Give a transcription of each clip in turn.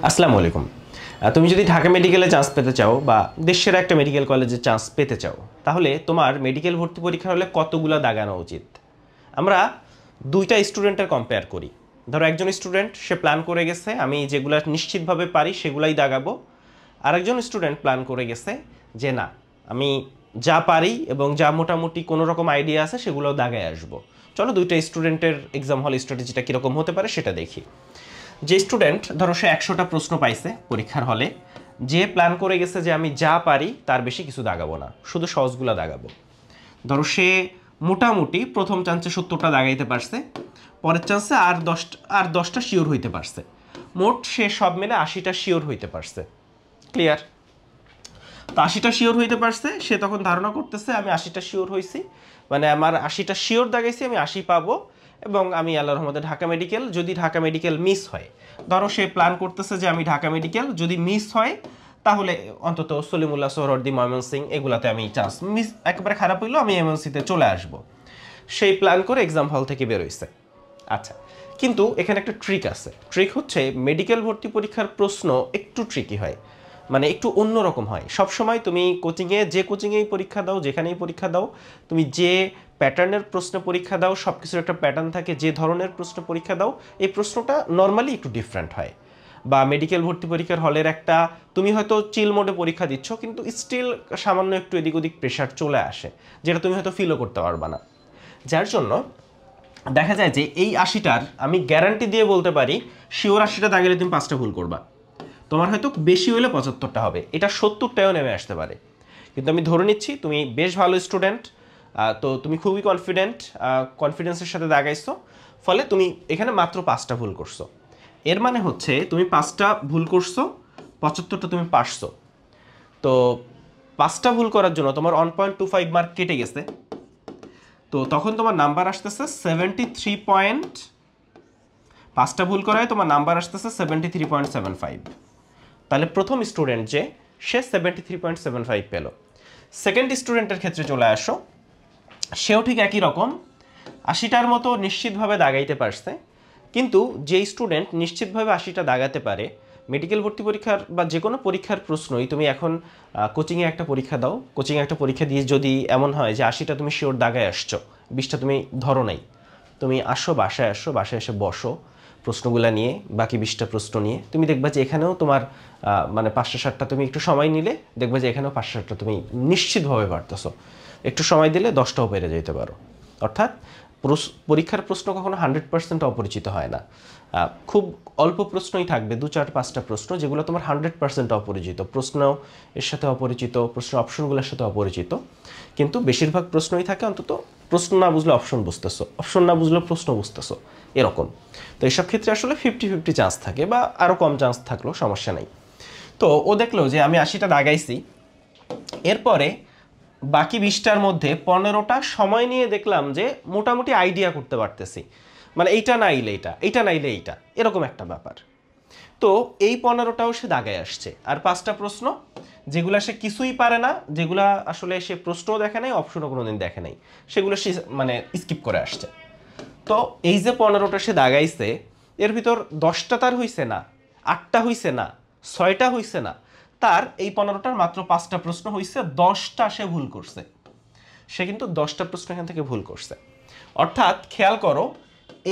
আসসালামু আলাইকুম। তুমি যদি ঢাকা মেডিকেলে চান্স পেতে চাও বা দেশের একটা মেডিকেল কলেজে চান্স পেতে চাও, তাহলে তোমার মেডিকেল ভর্তি পরীক্ষা হলে কতগুলো দাগানো উচিত? আমরা দুইটা স্টুডেন্টের কম্পেয়ার করি। ধরো একজন স্টুডেন্ট সে প্ল্যান করে গেছে আমি যেগুলো নিশ্চিতভাবে পারি সেগুলাই দাগাবো, আরেকজন স্টুডেন্ট প্ল্যান করে গেছে যে না, আমি যা পারি এবং যা মোটামুটি কোনো রকম আইডিয়া আছে সেগুলোও দাগায় আসবো। চলো দুইটা স্টুডেন্টের এক্সাম হল স্ট্র্যাটেজিটা কীরকম হতে পারে সেটা দেখি। যে স্টুডেন্ট ধরো সে 100টা প্রশ্ন পাইছে পরীক্ষার হলে, যে প্ল্যান করে গেছে যে আমি যা পারি তার বেশি কিছু দাগাবো না, শুধু সহজগুলো দাগাবো। ধরো সে মোটামুটি প্রথম চান্সে 70টা দাগাইতে পারছে, পরের চান্সে আর দশটা শিওর হইতে পারছে, মোট সে সব মিলে 80টা শিওর হইতে পারছে। ক্লিয়ার? তো 80টা শিওর হইতে পারছে, সে তখন ধারণা করতেছে আমি 80টা শিওর হয়েছি, মানে আমার 80টা শিওর দাগাইছি, আমি 80 পাবো এবং আমি আল্লাহর রহমতে ঢাকা মেডিকেল, যদি ঢাকা মেডিকেল মিস হয়, ধরো সে প্ল্যান করতেছে যে আমি ঢাকা মেডিকেল যদি মিস হয় তাহলে অন্তত সলিমুল্লাহ, সোহরাওয়ার্দী, ময়মনসিংহ এগুলাতে আমি চান্স, মিস একেবারে খারাপ হইলেও আমি এমএনসিতে চলে আসব, সেই প্ল্যান করে এক্সাম হল থেকে বেরোইছে। আচ্ছা, কিন্তু এখানে একটা ট্রিক আছে। ট্রিক হচ্ছে মেডিকেল ভর্তি পরীক্ষার প্রশ্ন একটু ট্রিকি হয়, মানে একটু অন্যরকম হয়। সবসময় তুমি কোচিংয়ে, যে কোচিংয়েই পরীক্ষা দাও, যেখানেই পরীক্ষা দাও, তুমি যে প্যাটার্নের প্রশ্ন পরীক্ষা দাও, সব কিছুর একটা প্যাটার্ন থাকে, যে ধরনের প্রশ্ন পরীক্ষা দাও এই প্রশ্নটা নর্মালি একটু ডিফারেন্ট হয়। বা মেডিকেল ভর্তি পরীক্ষার হলের একটা, তুমি হয়তো চিল মোডে পরীক্ষা দিচ্ছ কিন্তু স্টিল সামান্য একটু এদিক ওদিক প্রেশার চলে আসে, যেটা তুমি হয়তো ফিলও করতে পারবা না। যার জন্য দেখা যায় যে এই 80টার আমি গ্যারান্টি দিয়ে বলতে পারি শিওর 80টা দাগেলে তুমি 5টা ভুল করবা, তোমার হয়তো বেশি হলে 75টা হবে, এটা 70টাও নেমে আসতে পারে। কিন্তু আমি ধরে নিচ্ছি তুমি বেশ ভালো স্টুডেন্ট, তো তুমি খুবই কনফিডেন্সের সাথে দাগাইছো, ফলে তুমি এখানে মাত্র 5টা ভুল করছো। এর মানে হচ্ছে তুমি 5টা ভুল করছো, 75টা তুমি পারছো। তো 5টা ভুল করার জন্য তোমার 1.25 মার্ক কেটে গেছে, তো তখন তোমার নাম্বার আসতেছে 73 5টা ভুল করায় তোমার নাম্বার আসতেছে 73.75। তাহলে প্রথম স্টুডেন্ট যে, সে 73.75 পেল। সেকেন্ড স্টুডেন্টের ক্ষেত্রে চলে আসো, সেও ঠিক একই রকম 80টার মতো নিশ্চিতভাবে দাগাইতে পারছে। কিন্তু যে স্টুডেন্ট নিশ্চিতভাবে 80টা দাগাতে পারে, মেডিকেল ভর্তি পরীক্ষার বা যে কোনো পরীক্ষার প্রশ্নই তুমি এখন কোচিংয়ে একটা পরীক্ষা দাও, কোচিংয়ে একটা পরীক্ষা দিয়ে যদি এমন হয় যে 80টা তুমি শিওর দাগায় আসছো, 20টা তুমি ধরো নাই, তুমি বাসায় এসে বসো প্রশ্নগুলো নিয়ে, বাকি 20টা প্রশ্ন নিয়ে, তুমি দেখবা যে এখানেও তোমার মানে 5-7টা তুমি একটু সময় নিলে দেখবা যে এখানেও 5-7টা তুমি নিশ্চিতভাবে পারতেছো। একটু সময় দিলে 10টাও পেরে যেতে পারো। অর্থাৎ পরীক্ষার প্রশ্ন কখনো 100% অপরিচিত হয় না। খুব অল্প প্রশ্নই থাকবে, 2-4-5টা প্রশ্ন যেগুলো তোমার 100% অপরিচিত, প্রশ্ন এর সাথে অপরিচিত, প্রশ্ন অপশনগুলোর সাথে অপরিচিত, কিন্তু বেশিরভাগ প্রশ্নই থাকে অন্তত প্রশ্ন না বুঝলে অপশন বুঝতেছো, অপশন না বুঝলে প্রশ্ন বুঝতেছো, এরকম। তো এইসব ক্ষেত্রে আসলে 50-50 চান্স থাকে, বা আরও কম চান্স থাকলেও সমস্যা নেই। তো ও দেখলো যে আমি 80টা দাগাইছি, এরপরে বাকি 20টার মধ্যে 15টা সময় নিয়ে দেখলাম যে মোটামুটি আইডিয়া করতে পারতেছি, মানে এইটা নাইলে এইটা নাইলে এইটা, এরকম একটা ব্যাপার। তো এই 15টাও সে দাগায় আসছে। আর 5টা প্রশ্ন যেগুলা সে কিছুই পারে না, যেগুলা আসলে সে প্রশ্নও দেখে নাই, অপশনও কোনোদিন দেখে নাই, সেগুলো সে মানে স্কিপ করে আসছে। তো এই যে 15টা সে দাগাইছে, এর ভিতর 10টা তার হইছে না, 8টা হইছে না, 6টা হইছে না, তার এই 15টার মাত্র 5টা প্রশ্ন হইছে, 10টা সে ভুল করছে। সে কিন্তু 10টা প্রশ্ন এখান থেকে ভুল করছে। অর্থাৎ খেয়াল করো,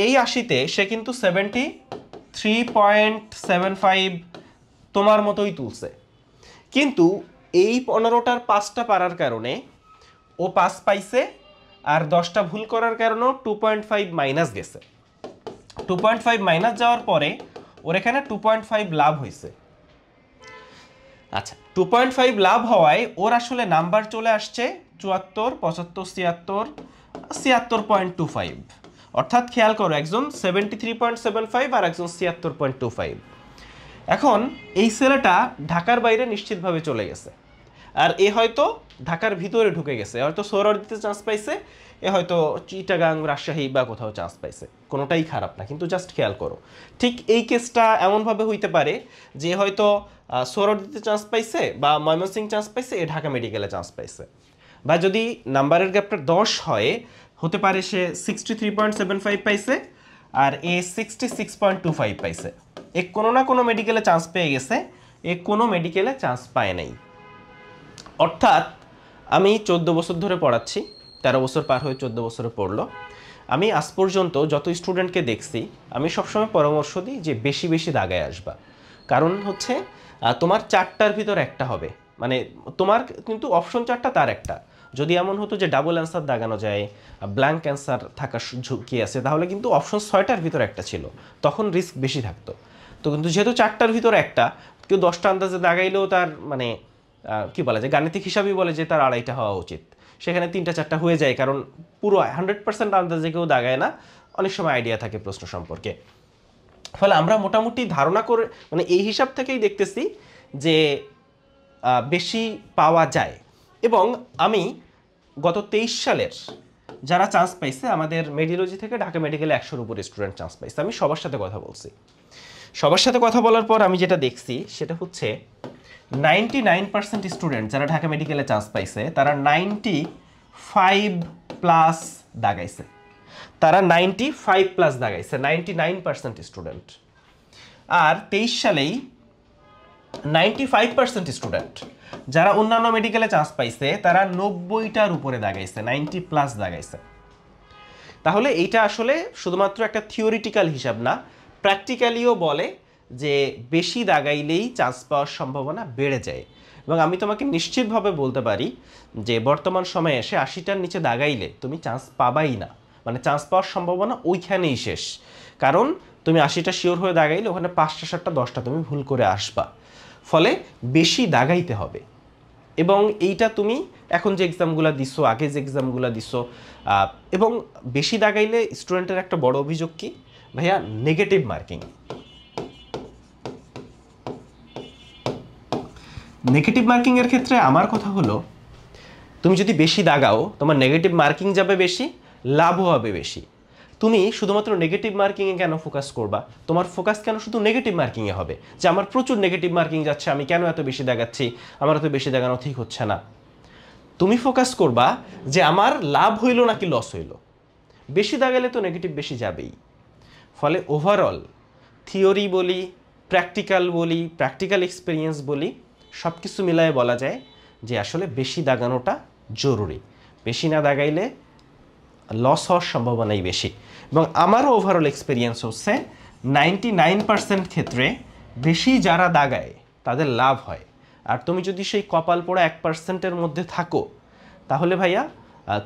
এই 80তে সে কিন্তু 73.75 তোমার মতোই তুলছে, কিন্তু এই 15টার 5টা পারার কারণে ও 5 পাইছে, আর 10টা ভুল করার কারণেও 2.5 মাইনাস গেছে। 2.5 মাইনাস যাওয়ার পরে ওর এখানে 2.5 লাভ হয়েছে। আচ্ছা, 2.5 লাভ হওয়ায় ওর আসলে নাম্বার চলে আসছে 74, 75, 76.25। অর্থাৎ খেয়াল করো, একজন 73.75 আর একজন 76.25। এখন এই ছেলেটা ঢাকার বাইরে নিশ্চিতভাবে চলে গেছে, আর এ হয়তো ঢাকার ভিতরে ঢুকে গেছে, হয়তো সোহরাওয়ার্দীতে চান্স পাইছে, এ হয়তো চিটাগাং, রাজশাহী বা কোথাও চান্স পাইছে, কোনোটাই খারাপ না, কিন্তু জাস্ট খেয়াল করো। ঠিক এই কেসটা এমনভাবে হইতে পারে যে হয়তো সোহরাওয়ার্দীতে চান্স পাইছে বা ময়মনসিংহ চান্স পাইছে, এ ঢাকা মেডিকেলে চান্স পাইছে। বা যদি নাম্বারের গ্যাপটা 10 হয়, হতে পারে সে 63.75 পাইছে আর এ 66.25 পাইছে। এ কোনো না কোনো মেডিকেলে চান্স পেয়ে গেছে, এ কোনো মেডিকেলে চান্স পায় নাই। অর্থাৎ আমি 14 বছর ধরে পড়াচ্ছি, 13 বছর পার হয়ে 14 বছরে পড়লো। আমি আজ পর্যন্ত যত স্টুডেন্টকে দেখছি আমি সবসময় পরামর্শ দিই যে বেশি বেশি দাগায় আসবা। কারণ হচ্ছে তোমার 4টার ভিতর একটা হবে, মানে তোমার কিন্তু অপশন 4টা তার একটা। যদি এমন হতো যে ডাবল অ্যান্সার দাগানো যায়, ব্ল্যাঙ্ক অ্যান্সার থাকার ঝুঁকি আছে, তাহলে কিন্তু অপশন 6টার ভিতর একটা ছিল, তখন রিস্ক বেশি থাকতো। তো কিন্তু যেহেতু 4টার ভিতর একটা, কেউ 10টা আন্দাজে দাগাইলেও তার মানে কি বলা যায়, গাণিতিক হিসাবেই বলে যে তার 2.5টা হওয়া উচিত, সেখানে 3টা 4টা হয়ে যায়, কারণ পুরো 100% আন্দাজে কেউ দাগায় না, অনেক সময় আইডিয়া থাকে প্রশ্ন সম্পর্কে। ফলে আমরা মোটামুটি ধারণা করে মানে এই হিসাব থেকেই দেখতেছি যে বেশি পাওয়া যায়। এবং আমি গত 23 সালের যারা চান্স পাইছে আমাদের মেডিওলজি থেকে ঢাকা মেডিকেলে 100-র উপরে স্টুডেন্ট চান্স পাইছে, আমি সবার সাথে কথা বলছি। সবার সাথে কথা বলার পর আমি যেটা দেখছি সেটা হচ্ছে 99% স্টুডেন্ট যারা ঢাকা মেডিকেলে চান্স পাইছে তারা 95+ দাগাইছে, তারা 95+ দাগাইছে, 99% স্টুডেন্ট। আর 23 সালেই 95% স্টুডেন্ট যারা অন্যান্য মেডিকেলে চান্স পাইছে তারা 90টার উপরে দাগাইছে, 90+ দাগাইছে। তাহলে এইটা আসলে শুধুমাত্র একটা থিওরিটিক্যাল হিসাব না, প্র্যাকটিক্যালিও বলে যে বেশি দাগাইলেই চান্স পাওয়ার সম্ভাবনা বেড়ে যায়। এবং আমি তোমাকে নিশ্চিতভাবে বলতে পারি যে বর্তমান সময়ে এসে 80টার নিচে দাগাইলে তুমি চান্স পাবাই না, মানে চান্স পাওয়ার সম্ভাবনা ওইখানেই শেষ। কারণ তুমি 80টা শিওর হয়ে দাগাইলে ওখানে 5টা 7টা 10টা তুমি ভুল করে আসবা। ফলে বেশি দাগাইতে হবে। এবং এইটা তুমি এখন যে এক্সামগুলো দিছো, আগে যে এক্সামগুলো দিছো, এবং বেশি দাগাইলে স্টুডেন্টের একটা বড় অভিযোগ কি ভাইয়া, নেগেটিভ মার্কিং। নেগেটিভ মার্কিংয়ের ক্ষেত্রে আমার কথা হলো, তুমি যদি বেশি দাগাও তোমার নেগেটিভ মার্কিং যাবে বেশি, লাভও হবে বেশি। তুমি শুধুমাত্র নেগেটিভ মার্কিংয়ে কেন ফোকাস করবা? তোমার ফোকাস কেন শুধু নেগেটিভ মার্কিংয়ে হবে যে আমার প্রচুর নেগেটিভ মার্কিং যাচ্ছে, আমি কেন এত বেশি দাগাচ্ছি, আমার এত বেশি দাগানো ঠিক হচ্ছে না। তুমি ফোকাস করবা যে আমার লাভ হইল নাকি লস হইল। বেশি দাগালে তো নেগেটিভ বেশি যাবেই। ফলে ওভারঅল থিওরি বলি, প্র্যাকটিক্যাল বলি, প্র্যাকটিক্যাল এক্সপিরিয়েন্স বলি, সব কিছু মিলায়ে বলা যায় যে আসলে বেশি দাগানোটা জরুরি। বেশি না দাগাইলে লস হওয়ার সম্ভাবনাই বেশি। এবং আমারও ওভারঅল এক্সপিরিয়েন্স হচ্ছে 99% ক্ষেত্রে বেশি যারা দাগায় তাদের লাভ হয়। আর তুমি যদি সেই কপাল পোড়া 1%-এর মধ্যে থাকো তাহলে ভাইয়া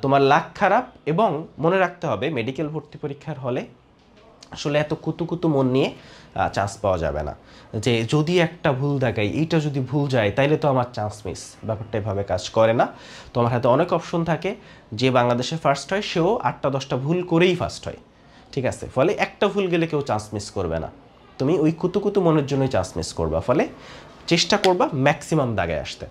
তোমার লাক খারাপ। এবং মনে রাখতে হবে মেডিকেল ভর্তি পরীক্ষার হলে আসলে এত কুতু মন নিয়ে চান্স পাওয়া যাবে না যে যদি একটা ভুল দাগাই, এইটা যদি ভুল যায় তাইলে তো আমার চান্স মিস। ব্যাপারটা এভাবে কাজ করে না। তোমার হাতে অনেক অপশন থাকে, যে বাংলাদেশে ফার্স্ট হয় সেও 8টা 10টা ভুল করেই ফার্স্ট হয়, ঠিক আছে? ফলে একটা ভুল গেলে কেউ চান্স মিস করবে না, তুমি ওই কুতু মনের জন্যই চান্স মিস করবা। ফলে চেষ্টা করবা ম্যাক্সিমাম দাগায় আসতে।